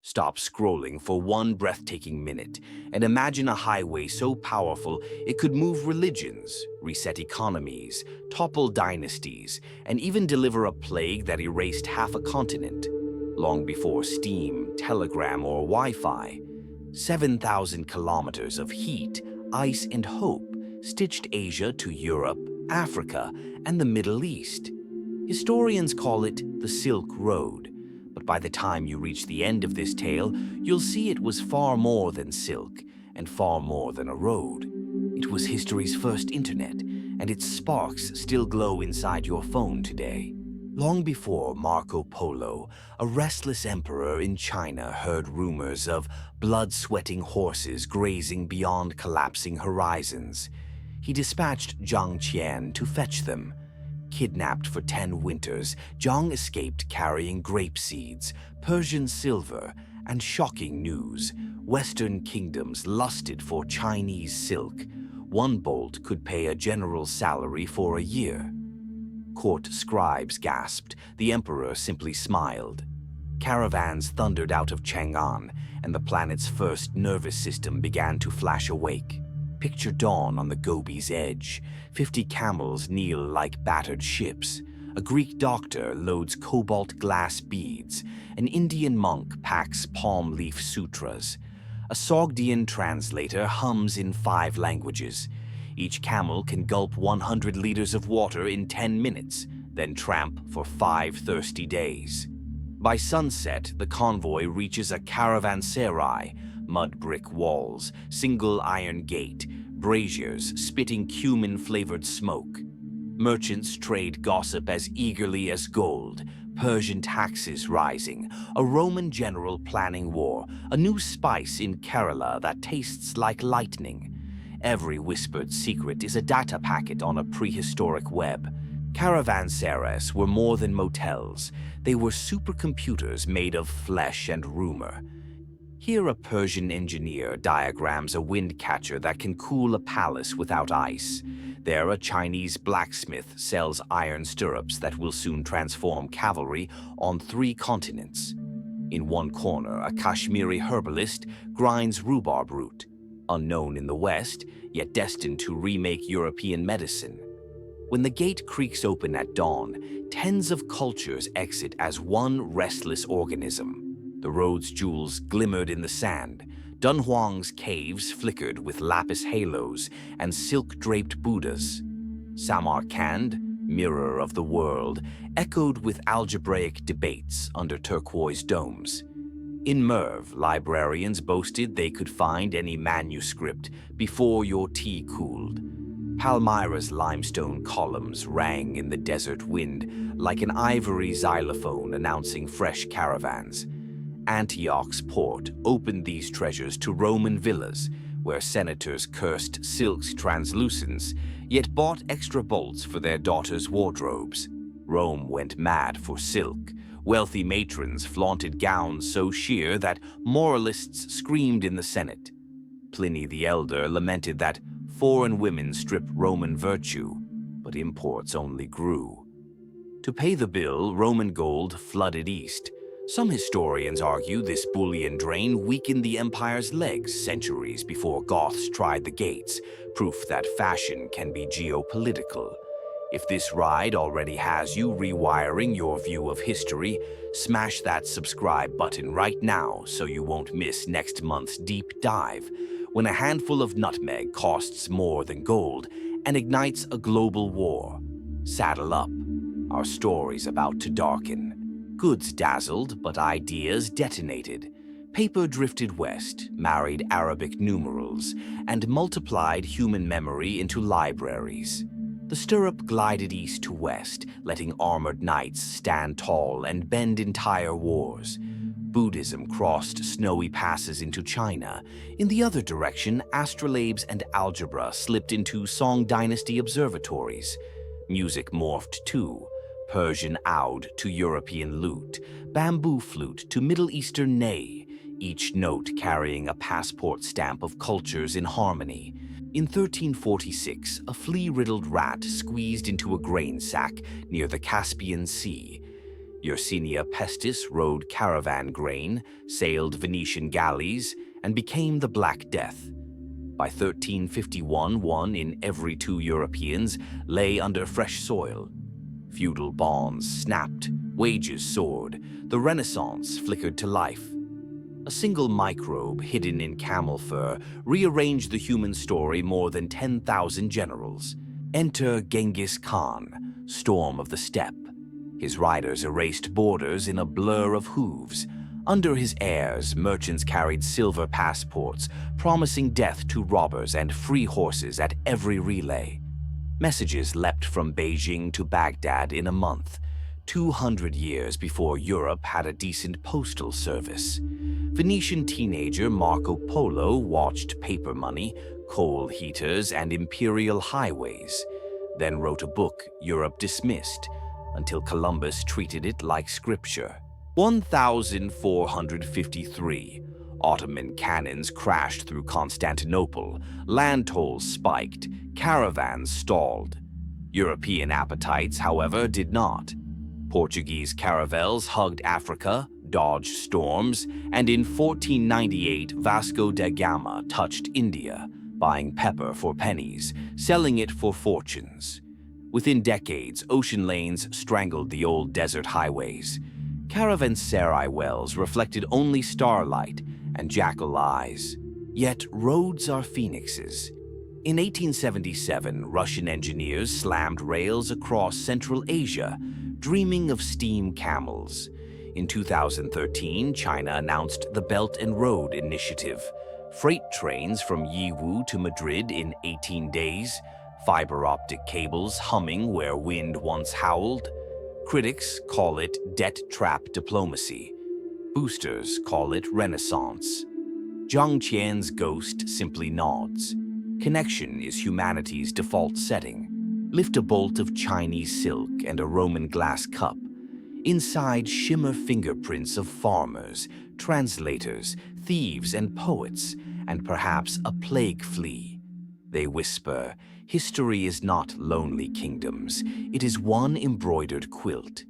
Stop scrolling for one breathtaking minute and imagine a highway so powerful it could move religions, reset economies, topple dynasties, and even deliver a plague that erased half a continent. Long before steam, telegram, or Wi-Fi, 7,000 kilometers of heat, ice, and hope stitched Asia to Europe, Africa, and the Middle East. Historians call it the Silk Road, but by the time you reach the end of this tale, you'll see it was far more than silk and far more than a road. It was history's first internet, and its sparks still glow inside your phone today. Long before Marco Polo, a restless emperor in China heard rumors of blood-sweating horses grazing beyond collapsing horizons. He dispatched Zhang Qian to fetch them. Kidnapped for 10 winters, Zhang escaped carrying grape seeds, Persian silver, and shocking news. Western kingdoms lusted for Chinese silk. One bolt could pay a general's salary for a year. Court scribes gasped. The emperor simply smiled. Caravans thundered out of Chang'an, and the planet's first nervous system began to flash awake. Picture dawn on the Gobi's edge. 50 camels kneel like battered ships. A Greek doctor loads cobalt glass beads. An Indian monk packs palm leaf sutras. A Sogdian translator hums in 5 languages. Each camel can gulp 100 liters of water in 10 minutes, then tramp for 5 thirsty days. By sunset, the convoy reaches a caravanserai, mud brick walls, single iron gate, braziers spitting cumin-flavored smoke. Merchants trade gossip as eagerly as gold, Persian taxes rising, a Roman general planning war, a new spice in Kerala that tastes like lightning. Every whispered secret is a data packet on a prehistoric web. Caravanserais were more than motels. They were supercomputers made of flesh and rumor. Here a Persian engineer diagrams a wind catcher that can cool a palace without ice. There a Chinese blacksmith sells iron stirrups that will soon transform cavalry on 3 continents. In one corner, a Kashmiri herbalist grinds rhubarb root, unknown in the West, yet destined to remake European medicine. When the gate creaks open at dawn, tens of cultures exit as one restless organism. The road's jewels glimmered in the sand. Dunhuang's caves flickered with lapis halos and silk-draped Buddhas. Samarkand, mirror of the world, echoed with algebraic debates under turquoise domes. In Merv, librarians boasted they could find any manuscript before your tea cooled. Palmyra's limestone columns rang in the desert wind like an ivory xylophone announcing fresh caravans. Antioch's port opened these treasures to Roman villas, where senators cursed silk's translucence, yet bought extra bolts for their daughters' wardrobes. Rome went mad for silk. Wealthy matrons flaunted gowns so sheer that moralists screamed in the Senate. Pliny the Elder lamented that foreign women strip Roman virtue, but imports only grew. To pay the bill, Roman gold flooded east. Some historians argue this bullion drain weakened the empire's legs centuries before Goths tried the gates, proof that fashion can be geopolitical. If this ride already has you rewiring your view of history, smash that subscribe button right now so you won't miss next month's deep dive, when a handful of nutmeg costs more than gold and ignites a global war. Saddle up. Our story's about to darken. Goods dazzled, but ideas detonated. Paper drifted west, married Arabic numerals, and multiplied human memory into libraries. The stirrup glided east to west, letting armored knights stand tall and bend entire wars. Buddhism crossed snowy passes into China. In the other direction, astrolabes and algebra slipped into Song Dynasty observatories. Music morphed too. Persian oud to European lute, bamboo flute to Middle Eastern ney, each note carrying a passport stamp of cultures in harmony. In 1346, a flea-riddled rat squeezed into a grain sack near the Caspian Sea. Yersinia Pestis rode caravan grain, sailed Venetian galleys, and became the Black Death. By 1351, one in every two Europeans lay under fresh soil. Feudal bonds snapped, wages soared, the Renaissance flickered to life. A single microbe hidden in camel fur rearranged the human story more than 10,000 generals. Enter Genghis Khan, storm of the steppe. His riders erased borders in a blur of hooves. Under his heirs, merchants carried silver passports, promising death to robbers and free horses at every relay. Messages leapt from Beijing to Baghdad in a month, 200 years before Europe had a decent postal service. Venetian teenager Marco Polo watched paper money, coal heaters, and imperial highways, then wrote a book Europe dismissed, until Columbus treated it like scripture. 1453. Ottoman cannons crashed through Constantinople, land tolls spiked, caravans stalled. European appetites, however, did not. Portuguese caravels hugged Africa, dodged storms, and in 1498 Vasco da Gama touched India, buying pepper for pennies, selling it for fortunes. Within decades, ocean lanes strangled the old desert highways. Caravanserai wells reflected only starlight and jackal eyes. Yet roads are phoenixes. In 1877, Russian engineers slammed rails across Central Asia, dreaming of steam camels. In 2013, China announced the Belt and Road Initiative. Freight trains from Yiwu to Madrid in 18 days, fiber-optic cables humming where wind once howled. Critics call it debt trap diplomacy. Boosters call it Renaissance. Zhang Qian's ghost simply nods. Connection is humanity's default setting. Lift a bolt of Chinese silk and a Roman glass cup. Inside shimmer fingerprints of farmers, translators, thieves, and poets, and perhaps a plague flea. They whisper, history is not lonely kingdoms, it is one embroidered quilt.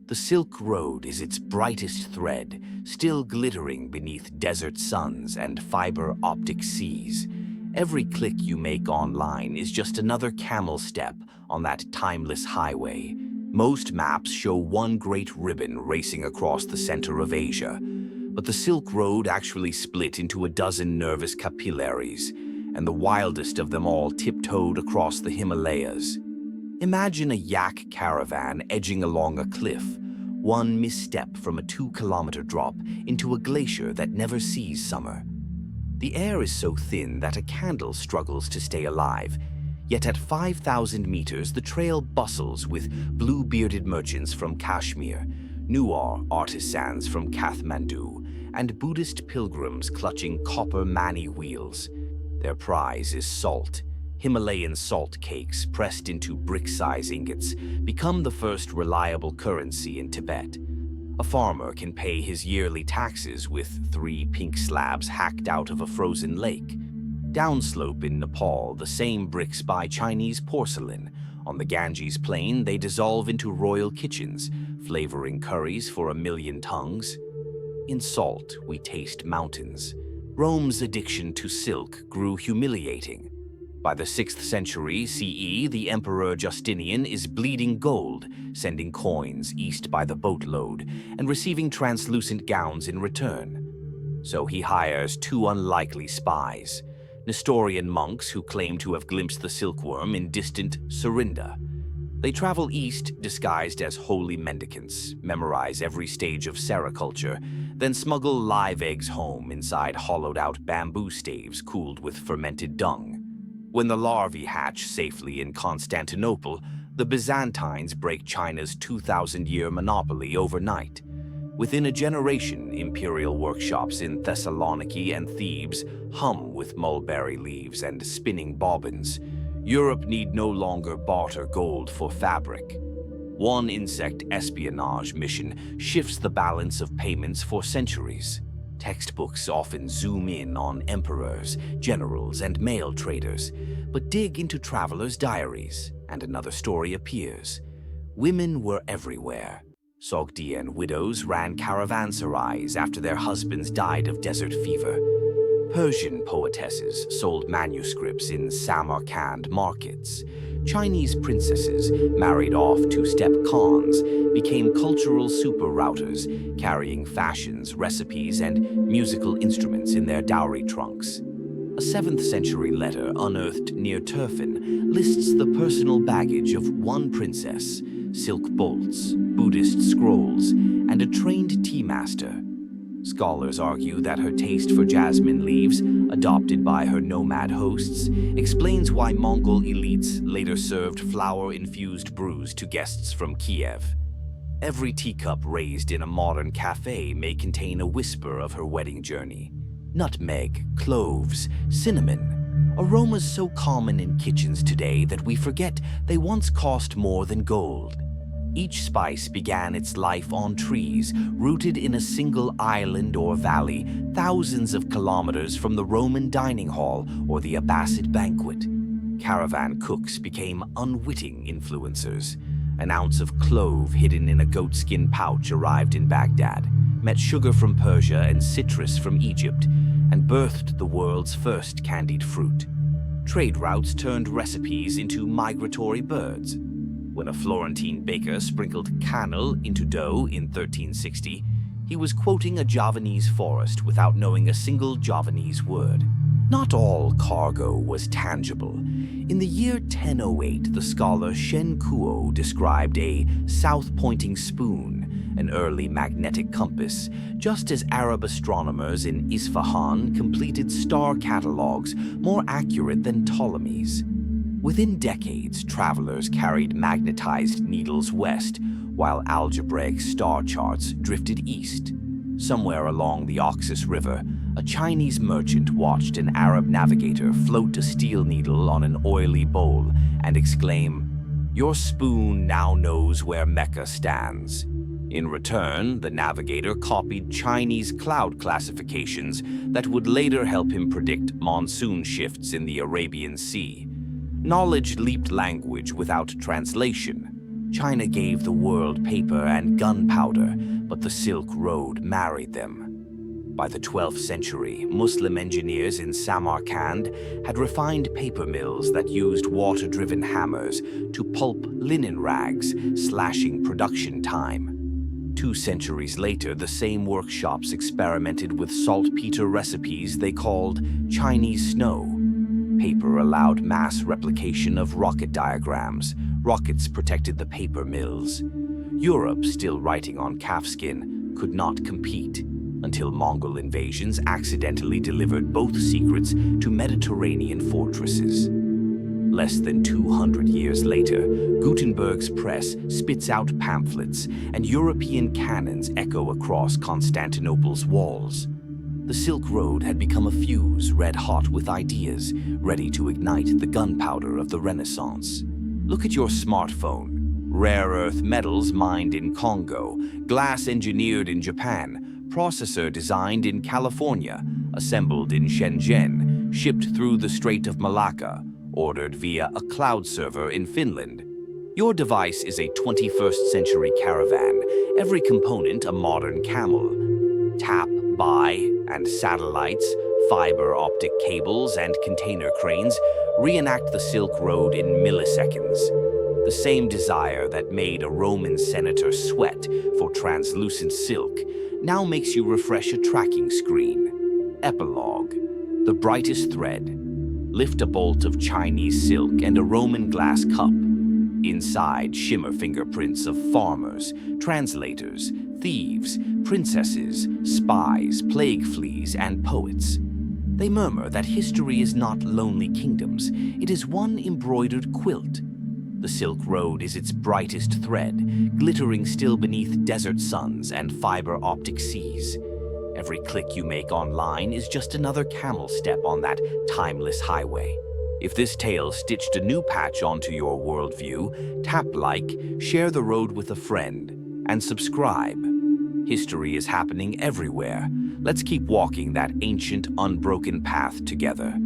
The Silk Road is its brightest thread, still glittering beneath desert suns and fiber-optic seas. Every click you make online is just another camel step on that timeless highway. Most maps show one great ribbon racing across the center of Asia, but the Silk Road actually split into a dozen nervous capillaries, and the wildest of them all tiptoed across the Himalayas. Imagine a yak caravan edging along a cliff, one misstep from a 2-kilometer drop into a glacier that never sees summer. The air is so thin that a candle struggles to stay alive, yet at 5,000 meters the trail bustles with blue-bearded merchants from Kashmir, Nuar artisans from Kathmandu, and Buddhist pilgrims clutching copper mani wheels. Their prize is salt. Himalayan salt cakes pressed into brick-size ingots become the first reliable currency in Tibet. A farmer can pay his yearly taxes with 3 pink slabs hacked out of a frozen lake. Downslope in Nepal, the same bricks buy Chinese porcelain. On the Ganges plain, they dissolve into royal kitchens, flavoring curries for 1 million tongues. In salt, we taste mountains. Rome's addiction to silk grew humiliating. By the 6th century CE, the Emperor Justinian is bleeding gold, sending coins east by the boatload and receiving translucent gowns in return. So he hires 2 unlikely spies, Nestorian monks who claim to have glimpsed the silkworm in distant Serinda. They travel east disguised as holy mendicants, memorize every stage of sericulture, then smuggle live eggs home inside hollowed-out bamboo staves cooled with fermented dung. When the larvae hatch safely in Constantinople, the Byzantines break China's 2,000-year monopoly overnight. Within a generation, imperial workshops in Thessaloniki and Thebes hum with mulberry leaves and spinning bobbins. Europe need no longer barter gold for fabric. One insect espionage mission shifts the balance of payments for centuries. Textbooks often zoom in on emperors, generals, and mail traders, but dig into travelers' diaries, and another story appears. Women were everywhere. Sogdian widows ran caravanserais after their husbands died of desert fever. Persian poetesses sold manuscripts in Samarkand markets. Chinese princesses married off two-step khans, became cultural super routers, carrying fashions, recipes, and musical instruments in their dowry trunks. A 7th century letter unearthed near Turfan lists the personal baggage of one princess, silk bolts, Buddhist scrolls, and a trained tea master. Scholars argue that her taste for jasmine leaves, adopted by her nomad hosts, explains why Mongol elites later served flour-infused brews to guests from Kiev. Every teacup raised in a modern cafe may contain a whisper of her wedding journey. Nutmeg, cloves, cinnamon, aromas so common in kitchens today that we forget they once cost more than gold. Each spice began its life on trees, rooted in a single island or valley, thousands of kilometers from the Roman dining hall or the Abbasid banquet. Caravan cooks became unwitting influencers. An ounce of clove hidden in a goatskin pouch arrived in Baghdad, met sugar from Persia and citrus from Egypt, and birthed the world's first candied fruit. Trade routes turned recipes into migratory birds. When a Florentine baker sprinkled cannel into dough in 1360, he was quoting a Javanese forest without knowing a single Javanese word. Not all cargo was tangible. In the year 1008, the scholar Shen Kuo described a south-pointing spoon, an early magnetic compass, just as Arab astronomers in Isfahan completed star catalogues more accurate than Ptolemy's. Within decades, travelers carried magnetized needles west, while algebraic star charts drifted east. Somewhere along the Oxus River, a Chinese merchant watched an Arab navigator float a steel needle on an oily bowl and exclaim, "Your spoon now knows where Mecca stands." In return, the navigator copied Chinese cloud classifications that would later help him predict monsoon shifts in the Arabian Sea. Knowledge leaped language without translation. China gave the world paper and gunpowder, but the Silk Road married them. By the 12th century, Muslim engineers in Samarkand had refined paper mills that used water-driven hammers to pulp linen rags, slashing production time. 2 centuries later, the same workshops experimented with saltpeter recipes they called Chinese snow. Paper allowed mass replication of rocket diagrams. Rockets protected the paper mills. Europe, still writing on calfskin, could not compete until Mongol invasions accidentally delivered both secrets to Mediterranean fortresses. Less than 200 years later, Gutenberg's press spits out pamphlets, and European cannons echo across Constantinople's walls. The Silk Road had become a fuse red-hot with ideas, ready to ignite the gunpowder of the Renaissance. Look at your smartphone. Rare earth metals mined in Congo, glass engineered in Japan, processor designed in California, assembled in Shenzhen, shipped through the Strait of Malacca, ordered via a cloud server in Finland. Your device is a 21st century caravan, every component a modern camel. Tap, buy, and satellites, fiber-optic cables, and container cranes reenact the Silk Road in milliseconds. The same desire that made a Roman senator sweat for translucent silk now makes you refresh a tracking screen. Epilogue. The brightest thread. Lift a bolt of Chinese silk and a Roman glass cup. Inside, shimmer fingerprints of farmers, translators, thieves, princesses, spies, plague fleas, and poets. They murmur that history is not lonely kingdoms, it is one embroidered quilt. The Silk Road is its brightest thread, glittering still beneath desert suns and fiber-optic seas. Every click you make online is just another camel step on that timeless highway. If this tale stitched a new patch onto your worldview, tap like, share the road with a friend, and subscribe. History is happening everywhere. Let's keep walking that ancient, unbroken path together.